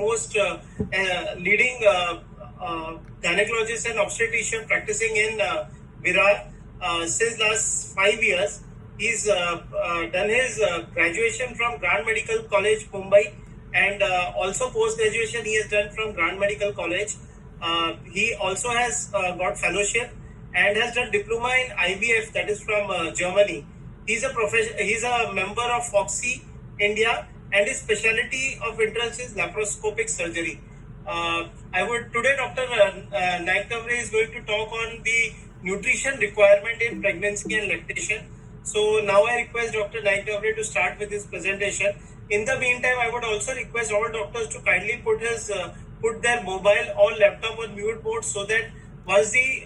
most leading gynecologist and obstetrician practicing in Virar since last 5 years. He's done his graduation from Grand Medical College, Mumbai, and also post graduation he has done from Grand Medical College. He also has got fellowship and has done diploma in IVF, that is from Germany. He's a member of Foxy India, and his specialty of interest is laparoscopic surgery. Today, Dr. Naik Tavre is going to talk on the nutrition requirement in pregnancy and lactation. So now I request Dr. Naik Tavre to start with his presentation. In the meantime, I would also request all doctors to kindly put their mobile or laptop on mute mode, so that once the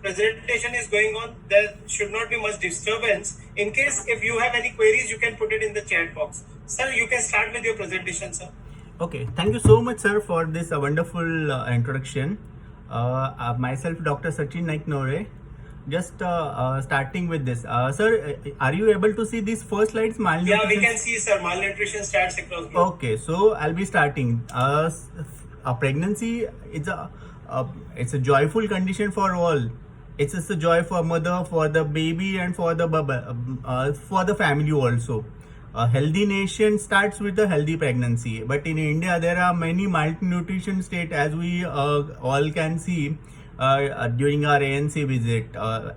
presentation is going on, there should not be much disturbance. In case if you have any queries, you can put it in the chat box. Sir, you can start with your presentation, sir. Okay, thank you so much, sir, for this wonderful introduction. Myself, Dr. Sachin Naik Tavre. Just starting with this, sir, are you able to see these first slides? Yeah, we can see, sir. Malnutrition stats across group. Okay, so I'll be starting. A pregnancy is it's a joyful condition for all. It's just a joy for mother, for the baby, and for the family also. A healthy nation starts with a healthy pregnancy. But in India, there are many malnutrition states, as we all can see during our ANC visit.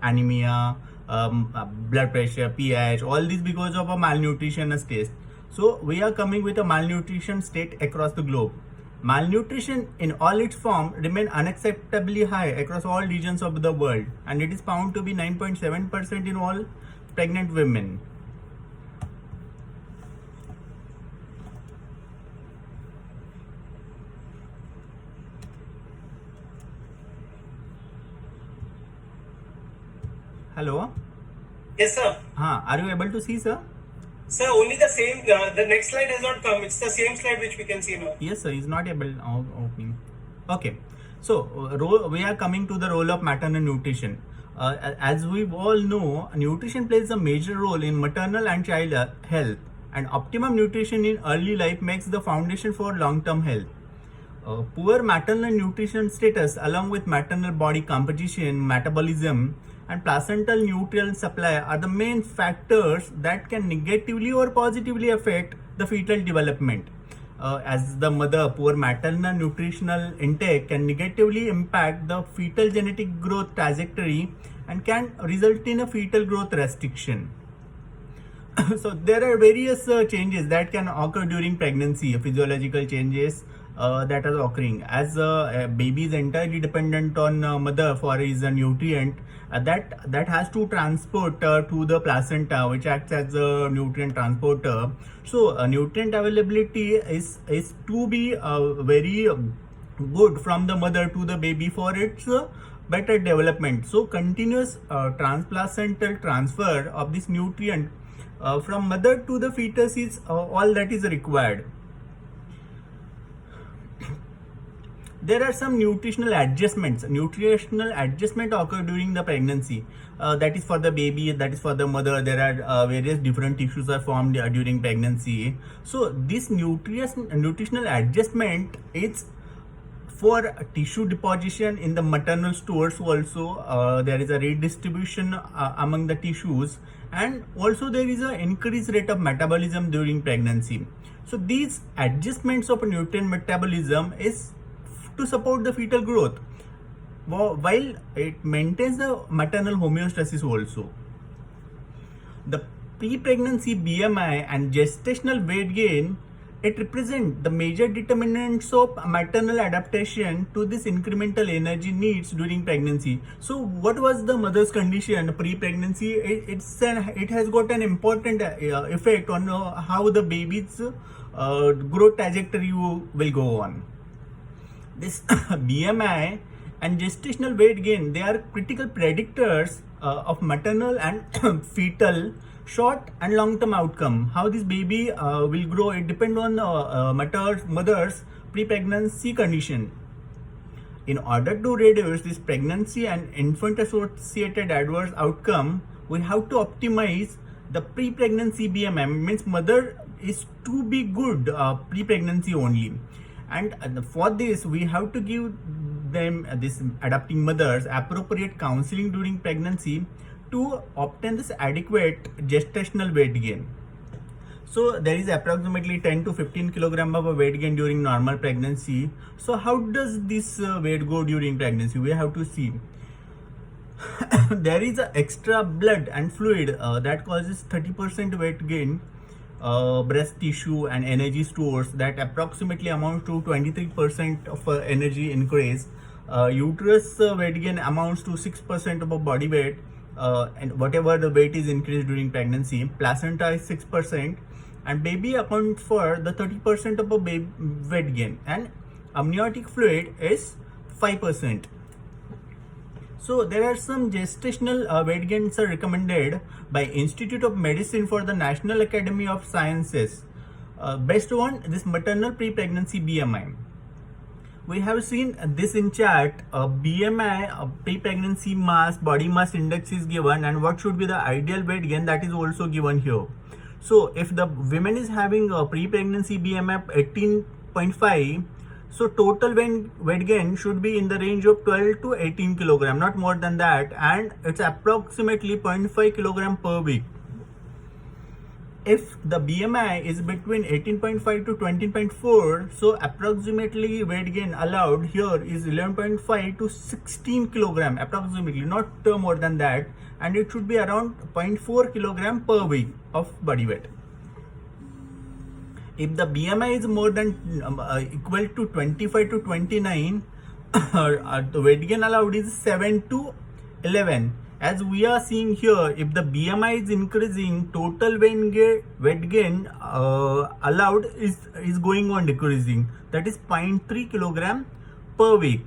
Anemia, blood pressure, pH, all this because of a malnutrition state. So we are coming with a malnutrition state across the globe. Malnutrition in all its form remain unacceptably high across all regions of the world, and it is found to be 9.7% in all pregnant women. Hello? Yes, sir. Are you able to see, sir? Sir, only the same, the next slide has not come. It's the same slide which we can see now. Yes, sir, he's not able opening. Okay, so we are coming to the role of maternal nutrition. As we all know, nutrition plays a major role in maternal and child health, and optimum nutrition in early life makes the foundation for long-term health. Poor maternal nutrition status, along with maternal body composition, metabolism, and placental nutrient supply, are the main factors that can negatively or positively affect the fetal development. As the mother, poor maternal nutritional intake can negatively impact the fetal genetic growth trajectory and can result in a fetal growth restriction. So there are various changes that can occur during pregnancy, physiological changes that are occurring, as a baby is entirely dependent on mother for his nutrient that has to transport to the placenta, which acts as a nutrient transporter. So nutrient availability is to be very good from the mother to the baby for its better development. So continuous transplacental transfer of this nutrient from mother to the fetus is all that is required. There are some nutritional adjustment occur during the pregnancy. That is for the baby, that is for the mother. There are various different tissues are formed during pregnancy. So this nutritional adjustment is for tissue deposition in the maternal stores also. There is a redistribution among the tissues, and also there is an increased rate of metabolism during pregnancy. So these adjustments of nutrient metabolism is to support the fetal growth, while it maintains the maternal homeostasis also. The pre-pregnancy BMI and gestational weight gain, it represent the major determinants of maternal adaptation to this incremental energy needs during pregnancy. So what was the mother's condition pre-pregnancy? It has got an important effect on how the baby's growth trajectory will go on. This BMI and gestational weight gain, they are critical predictors of maternal and fetal short and long-term outcome. How this baby will grow, it depends on mother's pre-pregnancy condition. In order to reduce this pregnancy and infant-associated adverse outcome, we have to optimize the pre-pregnancy BMI. Means mother is to be good pre-pregnancy only. And for this we have to give them this adopting mothers appropriate counseling during pregnancy to obtain this adequate gestational weight gain. So there is approximately 10 to 15 kilogram of a weight gain during normal pregnancy. So how does this weight go during pregnancy? We have to see. There is a extra blood and fluid that causes 30% weight gain, breast tissue and energy stores that approximately amount to 23% of energy increase. Uterus weight gain amounts to 6% of a body weight, and whatever the weight is increased during pregnancy. Placenta is 6%, and baby accounts for the 30% of a weight gain, and amniotic fluid is 5%. So there are some gestational weight gains are recommended by Institute of Medicine for the National Academy of Sciences. Best one, this maternal pre-pregnancy BMI. We have seen this in chart. BMI, pre-pregnancy mass, body mass index is given, and what should be the ideal weight gain, that is also given here. So if the woman is having a pre-pregnancy BMI of 18.5, so total weight gain should be in the range of 12 to 18 kilogram, not more than that, and it's approximately 0.5 kilogram per week. If the BMI is between 18.5 to 20.4, so approximately weight gain allowed here is 11.5 to 16 kilogram, approximately, not more than that, and it should be around 0.4 kilogram per week of body weight. If the BMI is more than equal to 25 to 29, the weight gain allowed is 7 to 11. As we are seeing here, if the BMI is increasing, total weight gain allowed is going on decreasing. That is 0.3 kilogram per week.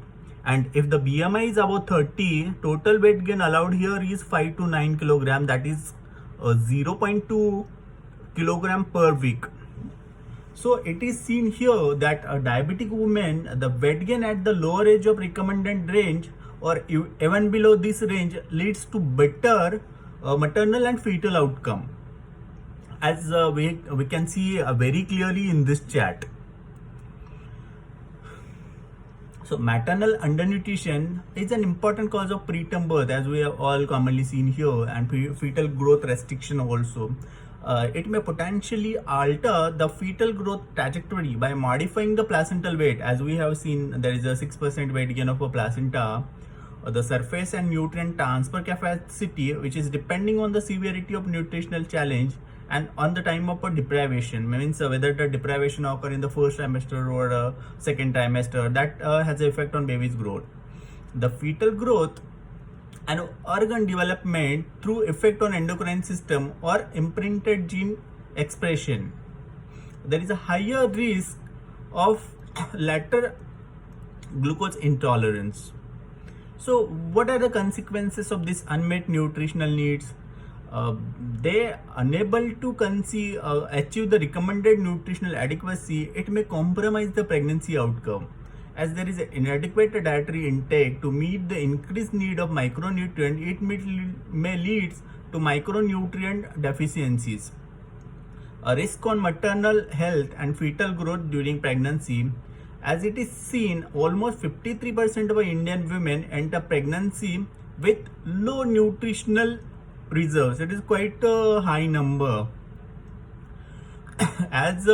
And if the BMI is above 30, total weight gain allowed here is 5 to 9 kilogram. That is 0.2 kilogram per week. So it is seen here that a diabetic woman, the weight gain at the lower edge of recommended range or even below this range leads to better maternal and fetal outcome, as we can see very clearly in this chart. So maternal undernutrition is an important cause of preterm birth, as we have all commonly seen here, and fetal growth restriction also. It may potentially alter the fetal growth trajectory by modifying the placental weight. As we have seen, there is a 6% weight gain of a placenta. The surface and nutrient transfer capacity, which is depending on the severity of nutritional challenge and on the time of a deprivation, means whether the deprivation occur in the first trimester or second trimester, that has an effect on baby's growth. The fetal growth and organ development through effect on endocrine system or imprinted gene expression. There is a higher risk of later glucose intolerance. So what are the consequences of this unmet nutritional needs? They unable to achieve the recommended nutritional adequacy. It may compromise the pregnancy outcome, as there is an inadequate dietary intake to meet the increased need of micronutrient. It may lead to micronutrient deficiencies. A risk on maternal health and fetal growth during pregnancy. As it is seen, almost 53% of Indian women enter pregnancy with low nutritional reserves. It is quite a high number. As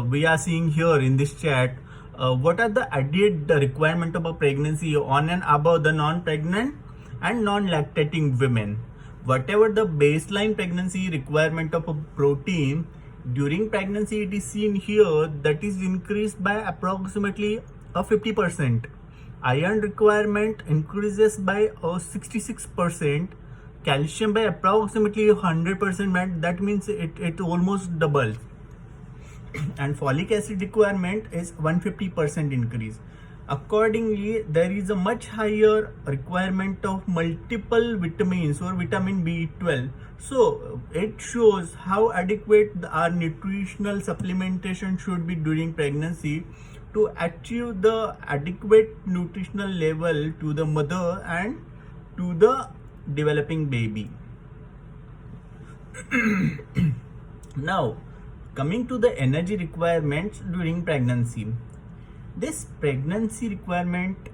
we are seeing here in this chat, what are the added requirement of a pregnancy on and above the non-pregnant and non-lactating women? Whatever the baseline pregnancy requirement of a protein, during pregnancy it is seen here that is increased by approximately 50%. Iron requirement increases by 66%. Calcium by approximately 100%. That means it almost doubles. And folic acid requirement is 150% increase. Accordingly, there is a much higher requirement of multiple vitamins or vitamin B12. So it shows how adequate our nutritional supplementation should be during pregnancy to achieve the adequate nutritional level to the mother and to the developing baby. Now, coming to the energy requirements during pregnancy. This pregnancy requirement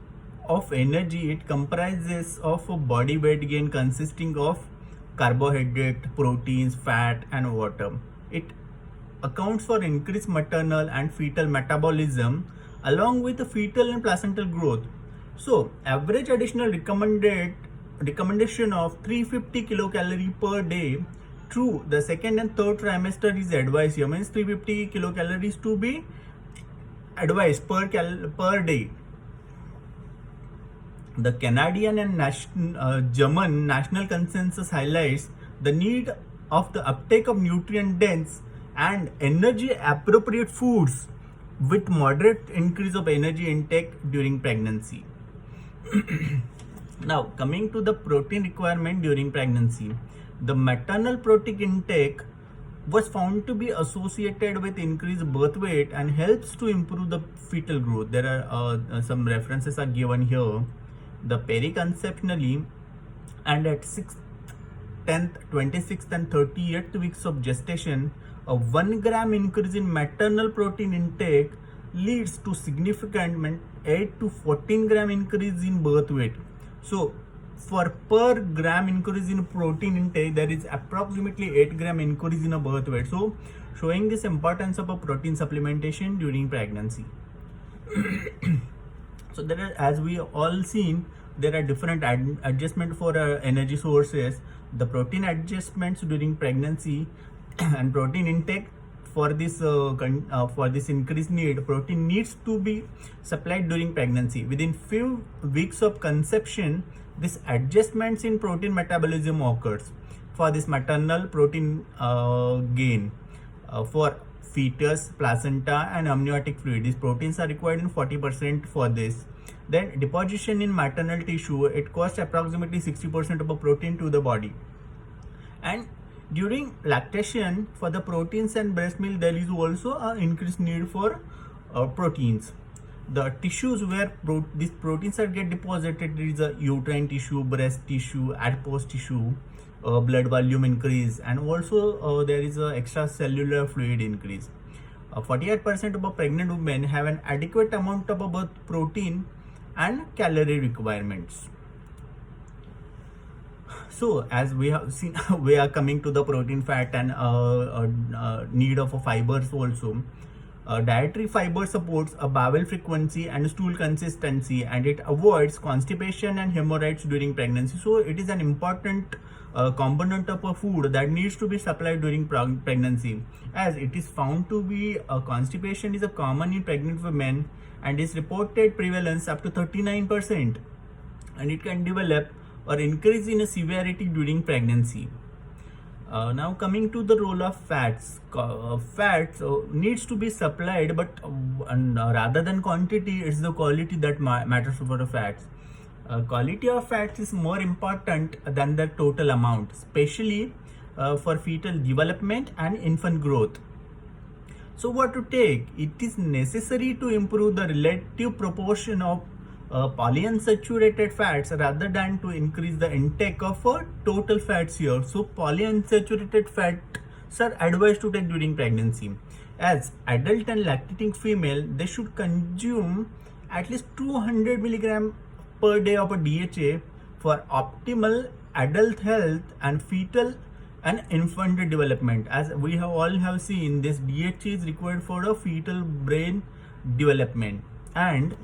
of energy, it comprises of a body weight gain consisting of carbohydrate, proteins, fat and water. It accounts for increased maternal and fetal metabolism along with the fetal and placental growth. So average additional recommendation of 350 kilocalorie per day through the second and third trimester is advised here. Means 350 kilocalories to be advised per day. The Canadian and German national consensus highlights the need of the uptake of nutrient dense and energy appropriate foods with moderate increase of energy intake during pregnancy. Now coming to the protein requirement during pregnancy, the maternal protein intake was found to be associated with increased birth weight and helps to improve the fetal growth. There are some references are given here. The periconceptionally and at 6th, 10th, 26th and 38th weeks of gestation, a 1 gram increase in maternal protein intake leads to significant 8 to 14 gram increase in birth weight. So for per gram increase in protein intake, there is approximately 8 gram increase in a birth weight. So showing this importance of a protein supplementation during pregnancy. So there are, as we all seen, there are different adjustment for energy sources. The protein adjustments during pregnancy and protein intake for this increased need, protein needs to be supplied during pregnancy. Within few weeks of conception, this adjustments in protein metabolism occurs for this maternal protein gain for fetus, placenta and amniotic fluid. These proteins are required in 40% for this. Then deposition in maternal tissue, it costs approximately 60% of a protein to the body. And during lactation, for the proteins and breast milk, there is also an increased need for proteins. The tissues where these proteins are get deposited, there is a uterine tissue, breast tissue, adipose tissue, blood volume increase, and also there is a extracellular fluid increase. 48% of pregnant women have an adequate amount of both protein and calorie requirements. So as we have seen, we are coming to the protein, fat and need of fibers also. Dietary fiber supports a bowel frequency and stool consistency, and it avoids constipation and hemorrhoids during pregnancy. So it is an important component of a food that needs to be supplied during pregnancy, as it is found to be constipation is a common in pregnant women and is reported prevalence up to 39%, and it can develop or increase in a severity during pregnancy. Now coming to the role of fats. Fats needs to be supplied, but rather than quantity, it's the quality that matters for the fats. Quality of fats is more important than the total amount, especially for fetal development and infant growth. So what to take? It is necessary to improve the relative proportion of polyunsaturated fats rather than to increase the intake of total fats here. So polyunsaturated fats are advised to take during pregnancy. As adult and lactating female, they should consume at least 200 milligram per day of a DHA for optimal adult health and fetal and infant development. As we have all have seen, this DHA is required for a fetal brain development, and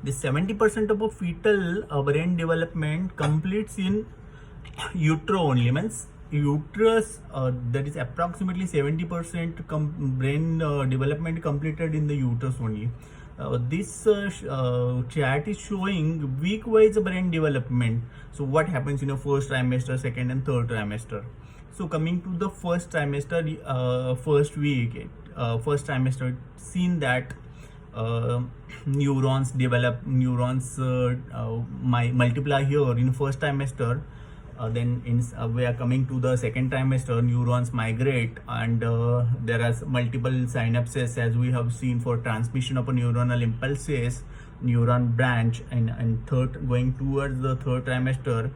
the 70% of a fetal brain development completes in utero only. Means uterus, there is approximately 70% brain development completed in the uterus only. This chart is showing week-wise brain development. So what happens in the first trimester, second and third trimester. So coming to the first trimester, first week, first trimester, seen that neurons develop, neurons multiply here in first trimester. Then we are coming to the second trimester, neurons migrate, and there are multiple synapses, as we have seen, for transmission of a neuronal impulses, neuron branch, and third, going towards the third trimester,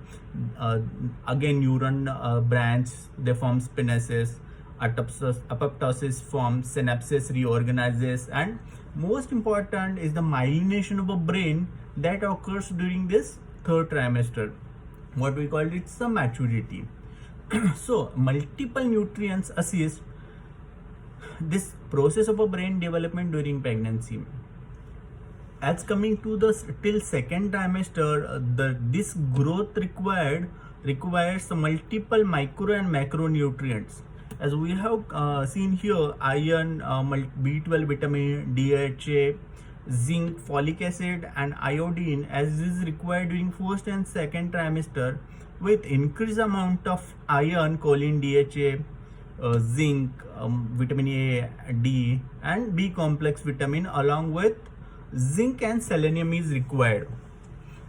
again neuron branch, they form synapses, apoptosis forms, synapses reorganizes, and Most important is the myelination of a brain that occurs during this third trimester. What we call it's the maturity. So multiple nutrients assist this process of a brain development during pregnancy. As coming to the till second trimester, this growth requires multiple micro and macronutrients. As we have seen here, iron, B12, vitamin, DHA, zinc, folic acid, and iodine, as is required during first and second trimester, with increased amount of iron, choline, DHA, zinc, vitamin A, D, and B complex vitamin, along with zinc and selenium is required.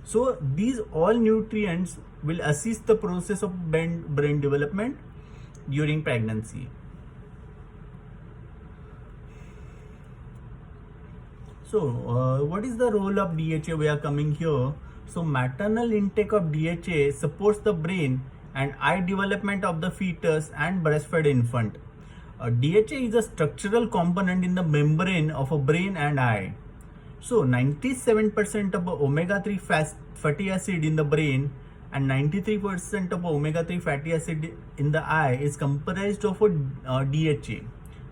So these all nutrients will assist the process of brain development during pregnancy. So what is the role of DHA? We are coming here. So maternal intake of DHA supports the brain and eye development of the fetus and breastfed infant. DHA is a structural component in the membrane of a brain and eye. So 97% of omega-3 fatty acid in the brain and 93% of omega-3 fatty acid in the eye is comprised of DHA.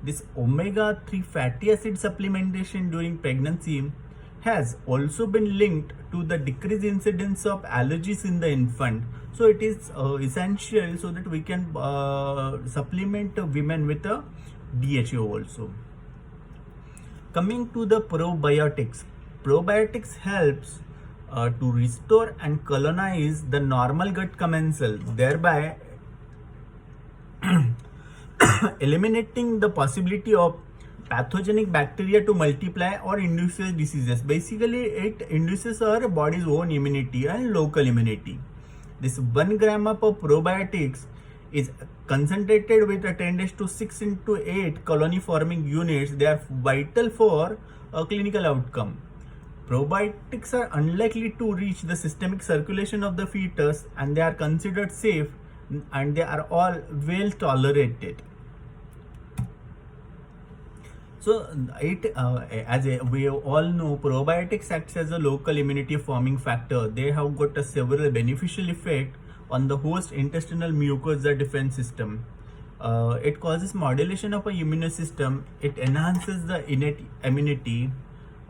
This omega-3 fatty acid supplementation during pregnancy has also been linked to the decreased incidence of allergies in the infant. So it is essential so that we can supplement women with a DHA also. Coming to the probiotics. Probiotics helps to restore and colonize the normal gut commensal, thereby eliminating the possibility of pathogenic bacteria to multiply or induces diseases. Basically, it induces our body's own immunity and local immunity. This 1 gram of probiotics is concentrated with a 10⁶ into 8 colony forming units. They are vital for a clinical outcome. Probiotics are unlikely to reach the systemic circulation of the fetus, and they are considered safe, and they are all well tolerated. So we all know, probiotics acts as a local immunity forming factor. They have got a several beneficial effect on the host intestinal mucosa defense system. It causes modulation of a immune system. It enhances the innate immunity,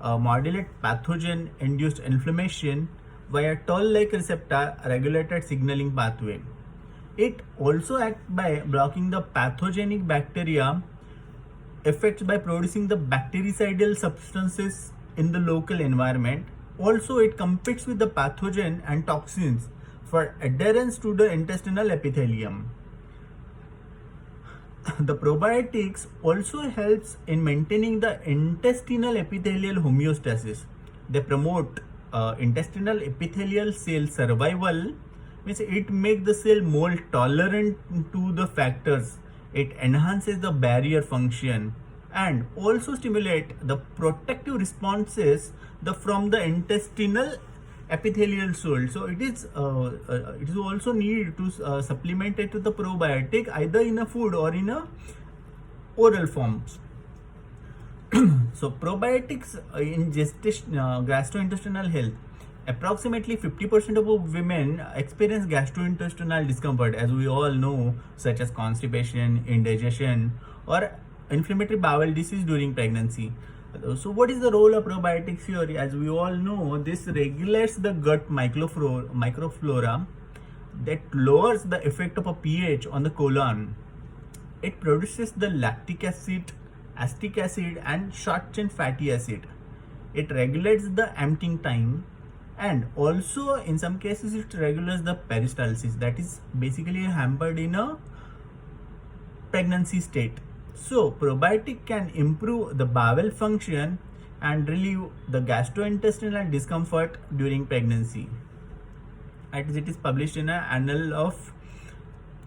modulate pathogen induced inflammation via toll-like receptor regulated signaling pathway. It also acts by blocking the pathogenic bacteria effects by producing the bactericidal substances in the local environment. Also, it competes with the pathogen and toxins for adherence to the intestinal epithelium. The probiotics also helps in maintaining the intestinal epithelial homeostasis. They promote intestinal epithelial cell survival, means it makes the cell more tolerant to the factors. It enhances the barrier function and also stimulate the protective responses from the intestinal epithelial soil. So it is also need to supplement it with the probiotic either in a food or in a oral forms. So probiotics in gestation, gastrointestinal health. Approximately 50% of women experience gastrointestinal discomfort, as we all know, such as constipation, indigestion, or inflammatory bowel disease during pregnancy. So what is the role of probiotics here? As we all know, this regulates the gut microflora that lowers the effect of a pH on the colon. It produces the lactic acid, acetic acid, and short chain fatty acid. It regulates the emptying time, and also in some cases it regulates the peristalsis, that is basically hampered in a pregnancy state. So probiotic can improve the bowel function and relieve the gastrointestinal discomfort during pregnancy. It is published in an Annal of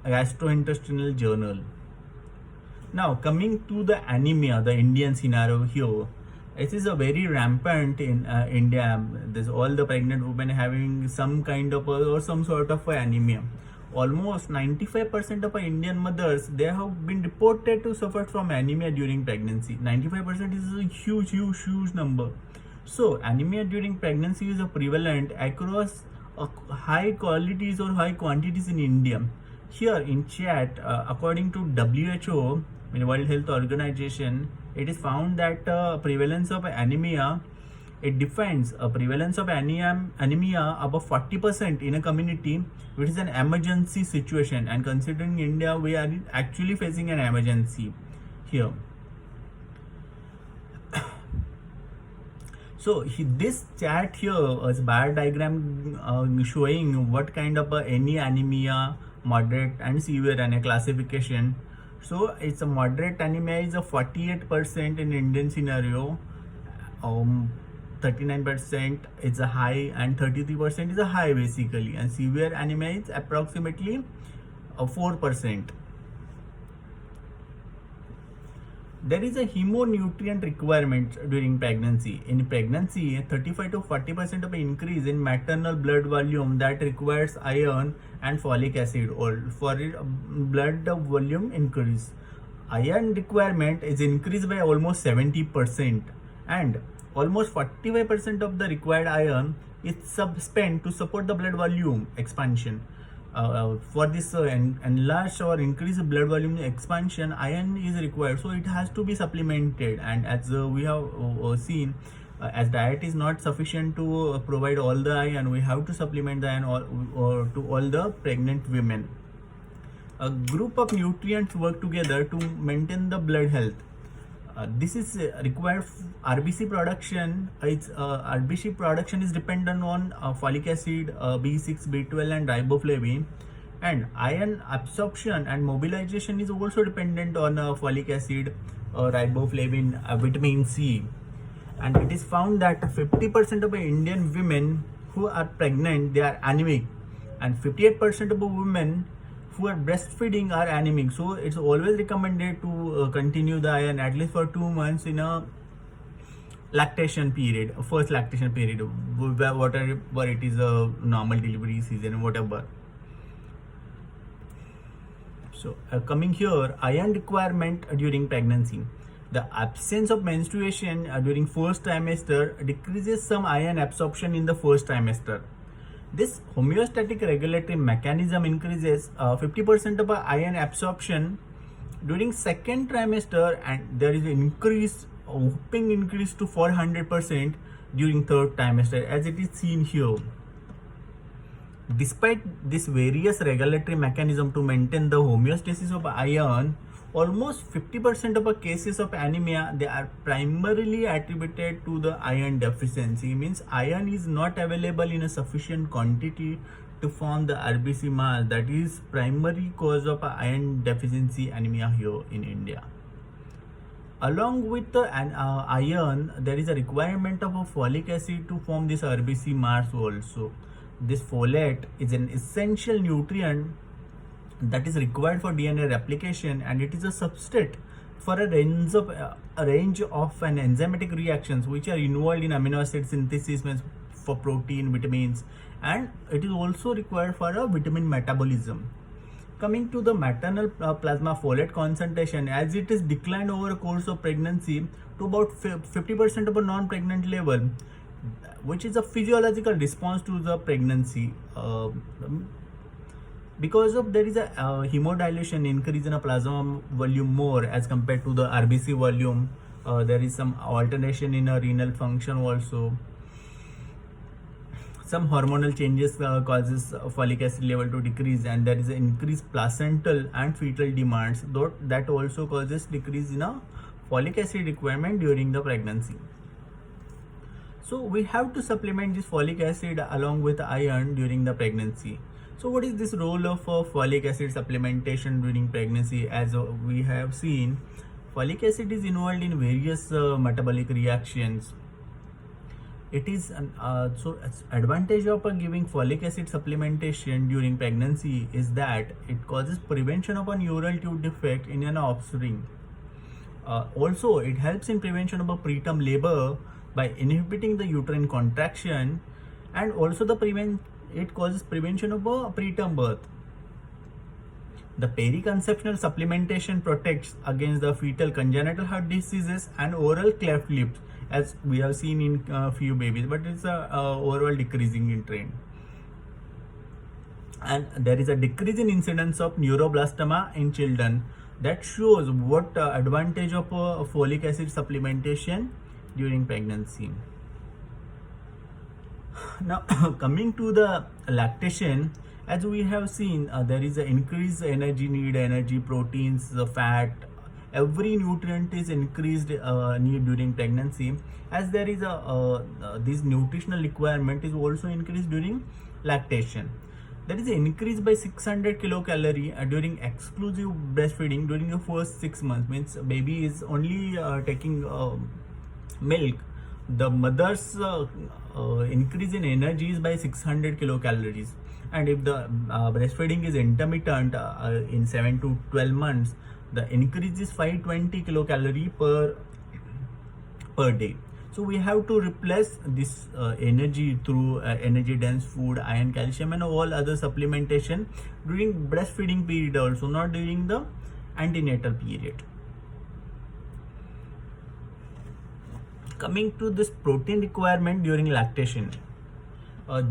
Gastrointestinal Journal. Now coming to the anemia, the Indian scenario here. It is a very rampant in India. There's all the pregnant women having some kind of or some sort of anemia. almost 95% of Indian mothers, they have been reported to suffer from anemia during pregnancy. 95% is a huge number. So anemia during pregnancy is a prevalent across high qualities or high quantities in India. Here in chat, according to WHO, World Health Organization, it is found that prevalence of anemia, it defines a prevalence of anemia above 40% in a community, which is an emergency situation. And considering India, we are actually facing an emergency here. So this chart here is bar diagram showing what kind of any anemia, moderate and severe anemia classification. So it's a moderate anemia is a 48% in Indian scenario, 39% is a high, and 33% is a high basically, and severe anemia is approximately 4%. There is a hemonutrient requirement during pregnancy. In pregnancy, 35 to 40% of increase in maternal blood volume that requires iron and folic acid, or for blood volume increase. Iron requirement is increased by almost 70%, and almost 45% of the required iron is spent to support the blood volume expansion. For this enlarged or increased blood volume expansion, iron is required, so it has to be supplemented. And as we have seen, as diet is not sufficient to provide all the iron, we have to supplement the iron to all the pregnant women. A group of nutrients work together to maintain the blood health. This is required RBC production. RBC production is dependent on folic acid, B6, B12 and riboflavin, and iron absorption and mobilization is also dependent on folic acid, riboflavin, vitamin C. And it is found that 50% of Indian women who are pregnant, they are anemic, and 58% of women who are breastfeeding are anemic. So it's always recommended to continue the iron at least for 2 months in a lactation period, first lactation period, whatever it is, a normal delivery season, whatever. So coming here, iron requirement during pregnancy. The absence of menstruation during first trimester decreases some iron absorption in the first trimester. This homeostatic regulatory mechanism increases 50% of iron absorption during second trimester, and there is an increase, a whopping increase to 400% during third trimester, as it is seen here. Despite this various regulatory mechanism to maintain the homeostasis of iron, almost 50% of cases of anemia, they are primarily attributed to the iron deficiency. Means iron is not available in a sufficient quantity to form the RBC mass. That is primary cause of iron deficiency anemia here in India. Along with the iron, there is a requirement of a folic acid to form this RBC mass also. This folate is an essential nutrient that is required for DNA replication, and it is a substrate for a range of an enzymatic reactions which are involved in amino acid synthesis, for protein, vitamins, and it is also required for a vitamin metabolism. Coming to the maternal plasma folate concentration, as it is declined over a course of pregnancy to about 50% of a non-pregnant level, which is a physiological response to the pregnancy. Because of there is a hemodilution, increase in a plasma volume more as compared to the RBC volume. There is some alternation in a renal function also. Some hormonal changes causes folic acid level to decrease, and there is an increased placental and fetal demands, though that also causes decrease in a folic acid requirement during the pregnancy. So we have to supplement this folic acid along with iron during the pregnancy. So what is this role of folic acid supplementation during pregnancy? As we have seen, folic acid is involved in various metabolic reactions. It is so advantage of giving folic acid supplementation during pregnancy is that it causes prevention of a neural tube defect in an offspring. Also, it helps in prevention of a preterm labor by inhibiting the uterine contraction, and also it causes prevention of a preterm birth. The periconceptional supplementation protects against the fetal congenital heart diseases and oral cleft lips, as we have seen in few babies, but it's overall decreasing in trend. And there is a decrease in incidence of neuroblastoma in children. That shows what advantage of folic acid supplementation during pregnancy. Now coming to the lactation, as we have seen, there is an increased energy need, energy, proteins, fat, every nutrient is increased need during pregnancy, as there is a this nutritional requirement is also increased during lactation. There is an increase by 600 kilocalorie during exclusive breastfeeding during the first 6 months. Means baby is only taking milk. The mother's increase in energy is by 600 kilocalories. And if the breastfeeding is intermittent in 7 to 12 months, the increase is 520 kilocalorie per day. So we have to replace this energy through energy dense food, iron, calcium and all other supplementation during breastfeeding period also, not during the antenatal period. Coming to this protein requirement during lactation.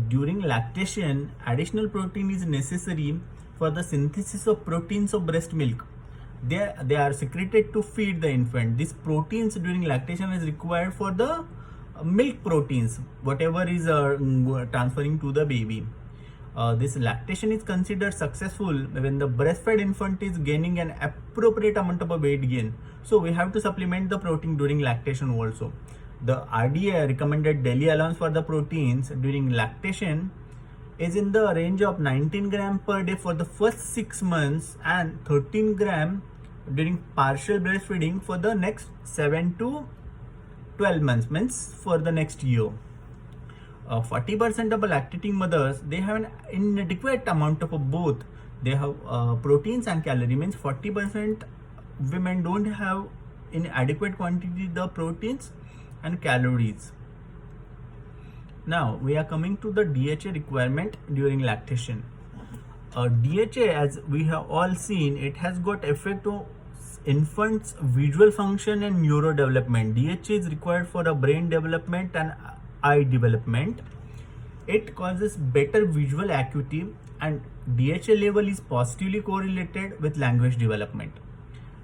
During lactation, additional protein is necessary for the synthesis of proteins of breast milk. They are secreted to feed the infant. These proteins during lactation is required for the milk proteins, whatever is transferring to the baby. This lactation is considered successful when the breastfed infant is gaining an appropriate amount of weight gain. So we have to supplement the protein during lactation also. The RDA, recommended daily allowance for the proteins during lactation, is in the range of 19 gram per day for the first 6 months and 13 gram during partial breastfeeding for the next 7 to 12 months, means for the next year. 40% of lactating mothers, they have an inadequate amount of both. They have proteins and calorie, means 40% women don't have in adequate quantity the proteins and calories. Now we are coming to the DHA requirement during lactation. DHA, as we have all seen, it has got effect on infants' visual function and neurodevelopment. DHA is required for the brain development and eye development. It causes better visual acuity, and DHA level is positively correlated with language development.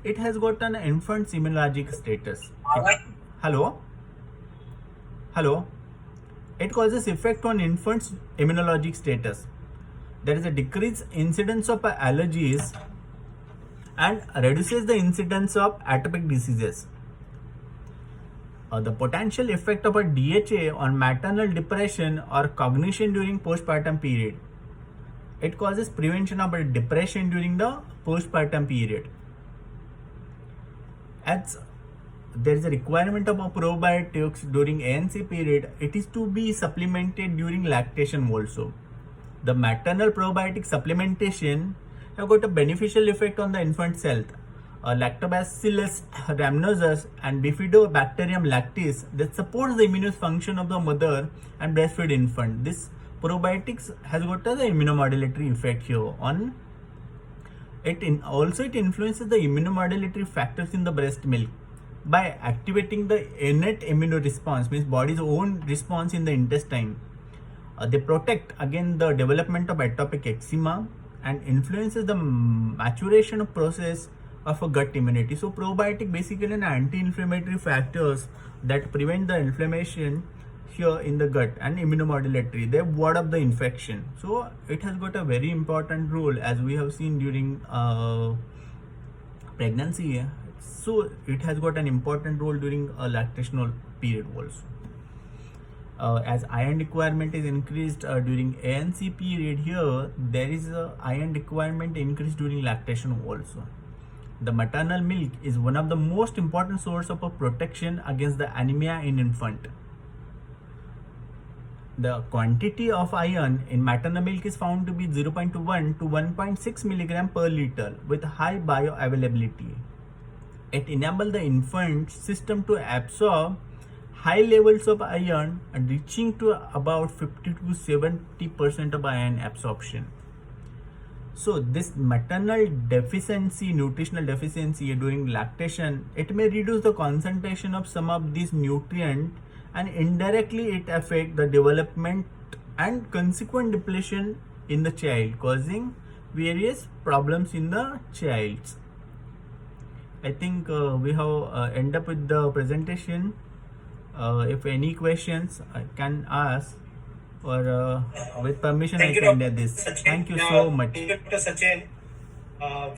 It has got an infant's immunologic status. Hello? It causes effect on infants' immunologic status. There is a decreased incidence of allergies and reduces the incidence of atopic diseases. The potential effect of a DHA on maternal depression or cognition during postpartum period. It causes prevention of depression during the postpartum period. As there is a requirement of probiotics during ANC period, it is to be supplemented during lactation also. The maternal probiotic supplementation have got a beneficial effect on the infant's health. Lactobacillus rhamnosus and Bifidobacterium lactis, that supports the immune function of the mother and breastfed infant. This probiotics has got the immunomodulatory effect here on it. It influences the immunomodulatory factors in the breast milk by activating the innate immune response, means body's own response in the intestine. They protect against the development of atopic eczema and influences the maturation process of a gut immunity. So probiotic basically an anti-inflammatory factors that prevent the inflammation here in the gut, and immunomodulatory, they ward up the infection. So it has got a very important role, as we have seen during pregnancy. So it has got an important role during a lactational period also. As iron requirement is increased during ANC period, here there is a iron requirement increased during lactation also. The maternal milk is one of the most important source of protection against the anemia in infant. The quantity of iron in maternal milk is found to be 0.1 to 1.6 milligram per liter with high bioavailability. It enables the infant system to absorb high levels of iron, reaching to about 50 to 70% of iron absorption. So this maternal deficiency, nutritional deficiency during lactation, it may reduce the concentration of some of these nutrients, and indirectly it affect the development and consequent depletion in the child, causing various problems in the child. I think we have end up with the presentation. If any questions I can ask, or with permission Thank I you, can Dr. end this. Sachin. Thank you so much. Dr. Sachin.